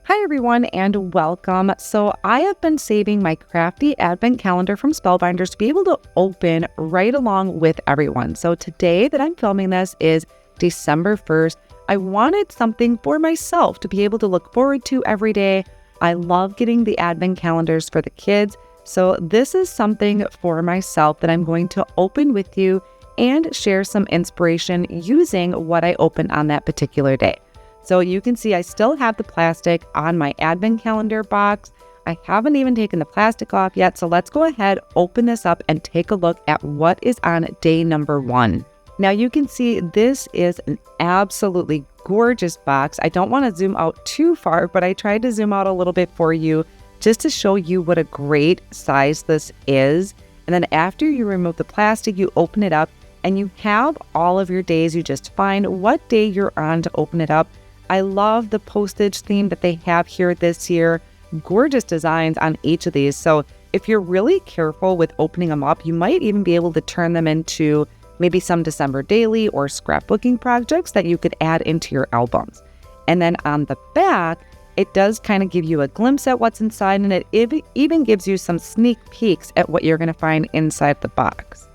Hi everyone and welcome. So I have been saving my crafty advent calendar from Spellbinders to be able to open right along with everyone. So today that I'm filming this is December 1st. I wanted something for myself to be able to look forward to every day. I love getting the advent calendars for the kids. So this is something for myself that I'm going to open with you and share some inspiration using what I open on that particular day. So you can see I still have the plastic on my advent calendar box. I haven't even taken the plastic off yet. So let's go ahead, open this up and take a look at what is on day number 1. Now you can see this is an absolutely gorgeous box. I don't want to zoom out too far, but I tried to zoom out a little bit for you just to show you what a great size this is. And then after you remove the plastic, you open it up and you have all of your days. You just find what day you're on to open it up. I love the postage theme that they have here this year. Gorgeous designs on each of these. So if you're really careful with opening them up, you might even be able to turn them into maybe some December daily or scrapbooking projects that you could add into your albums. And then on the back, it does kind of give you a glimpse at what's inside, and it even gives you some sneak peeks at what you're going to find inside the box.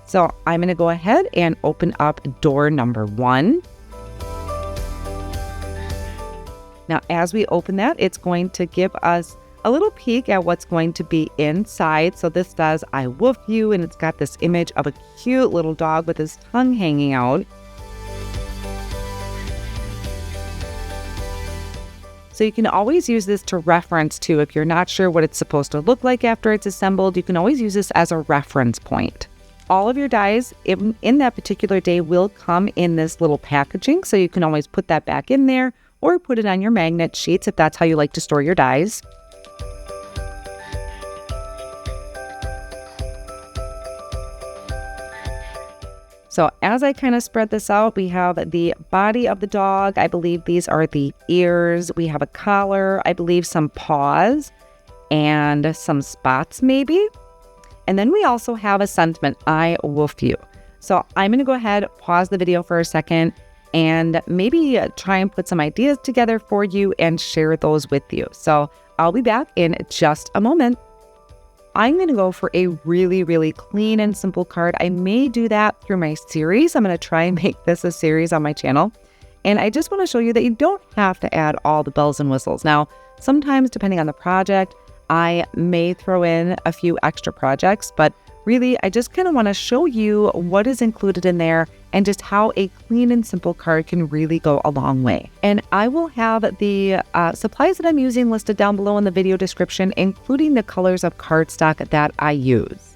So I'm going to go ahead and open up door number 1. Now, as we open that, it's going to give us a little peek at what's going to be inside. So this says, "I woof you," and it's got this image of a cute little dog with his tongue hanging out. So you can always use this to reference to if you're not sure what it's supposed to look like after it's assembled. You can always use this as a reference point. All of your dies in that particular day will come in this little packaging. So you can always put that back in there, or put it on your magnet sheets if that's how you like to store your dies. So as I kind of spread this out, we have the body of the dog. I believe these are the ears. We have a collar, I believe some paws, and some spots maybe. And then we also have a sentiment, "I woof you." So I'm going to go ahead, pause the video for a second, and maybe try and put some ideas together for you and share those with you. So I'll be back in just a moment. I'm going to go for a really clean and simple card. I may do that through my series. I'm going to try and make this a series on my channel. And I just want to show you that you don't have to add all the bells and whistles. Now, sometimes depending on the project, I may throw in a few extra projects, but really, I just kind of want to show you what is included in there and just how a clean and simple card can really go a long way. And I will have the supplies that I'm using listed down below in the video description, including the colors of cardstock that I use.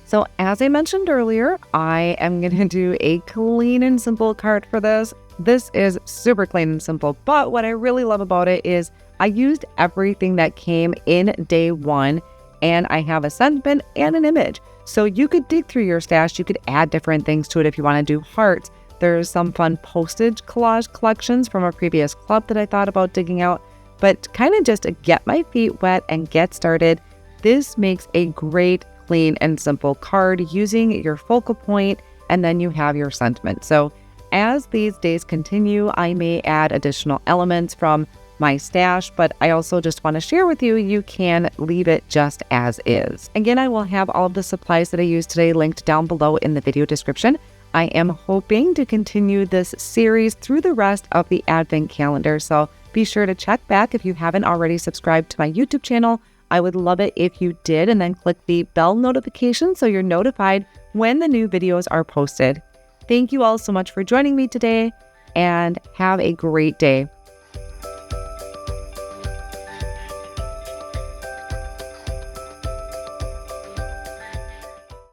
So as I mentioned earlier, I am going to do a clean and simple card for this. This is super clean and simple, but what I really love about it is I used everything that came in day 1. And I have a sentiment and an image. So you could dig through your stash. You could add different things to it if you want to do hearts. There's some fun postage collage collections from a previous club that I thought about digging out. But kind of just to get my feet wet and get started, this makes a great, clean, and simple card using your focal point, and then you have your sentiment. So as these days continue, I may add additional elements from my stash, but I also just want to share with you, you can leave it just as is. Again, I will have all of the supplies that I used today linked down below in the video description. I am hoping to continue this series through the rest of the advent calendar, so be sure to check back if you haven't already subscribed to my YouTube channel. I would love it if you did, and then click the bell notification so you're notified when the new videos are posted. Thank you all so much for joining me today, and have a great day.